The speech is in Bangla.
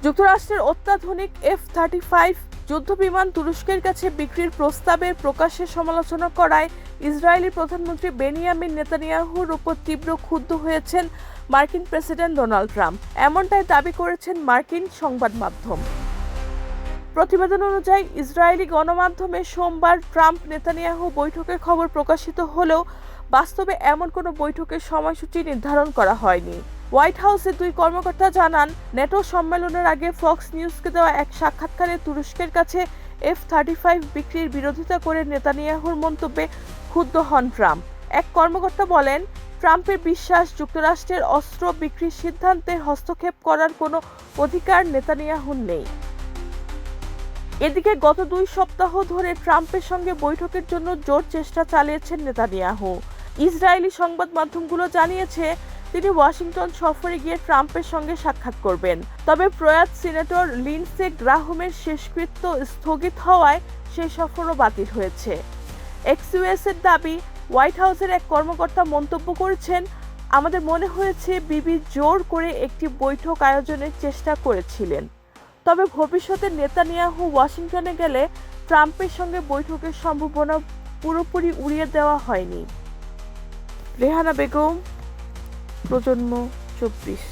যুক্তরাষ্ট্রের অত্যাধুনিক F-35 যুদ্ধবিমান তুরস্কের কাছে বিক্রির প্রস্তাবের প্রকাশ্যে সমালোচনা করায় ইসরায়েলি প্রধানমন্ত্রী বেনিয়ামিন নেতানিয়াহুর উপর তীব্র ক্ষুব্ধ হয়েছেন মার্কিন প্রেসিডেন্ট ডোনাল্ড ট্রাম্প। এমনটাই দাবি করেছেন মার্কিন সংবাদ মাধ্যম। প্রতিবেদন অনুযায়ী ইসরায়েলি গণমাধ্যমে সোমবার ট্রাম্প নেতানিয়াহু বৈঠকের খবর প্রকাশিত হলেও বাস্তবে এমন কোনো বৈঠকের সময়সূচি নির্ধারণ করা হয়নি। হোয়াইট হাউসের দুই কর্মকর্তা জানান, নেটো সম্মেলনের আগে ফক্স নিউজকে দেওয়া এক সাক্ষাৎকারে তুরস্কের কাছে F-35 বিক্রির বিরোধিতা করে নেতানিয়াহুর মন্তব্যে ক্ষুব্ধ হন ট্রাম্প। এক কর্মকর্তা বলেন, ট্রাম্পের বিশ্বাস, যুক্তরাষ্ট্রের অস্ত্র বিক্রির সিদ্ধান্তে হস্তক্ষেপ করার কোনো অধিকার নেতানিয়াহুর নেই। এদিকে গত 2 সপ্তাহ ধরে ট্রাম্পের সঙ্গে বৈঠকের জন্য জোর চেষ্টা চালিয়েছেন নেতানিয়াহু। ইসরায়েলি সংবাদ মাধ্যমগুলো জানিয়েছে, তিনি ওয়াশিংটন সফরে গিয়ে ট্রাম্পের সঙ্গে সাক্ষাৎ করবেন। তবে প্রয়াত সিনেটর লিন্ডসে গ্রাহামের শেষকৃত্য স্থগিত হওয়ায় সেই সফরও বাতিল হয়েছে। এক্সিওএসের দাবি, হোয়াইট হাউসের এক কর্মকর্তা মন্তব্য করেছেন, আমাদের মনে হয়েছে বিবি জোর করে একটি বৈঠক আয়োজনের চেষ্টা করেছিলেন। তবে ভবিষ্যতে নেতানিয়াহু ওয়াশিংটনে গেলে ট্রাম্পের সঙ্গে বৈঠকের সম্ভাবনা পুরোপুরি উড়িয়ে দেওয়া হয়নি। রেহানা বেগম, প্রজন্ম 24।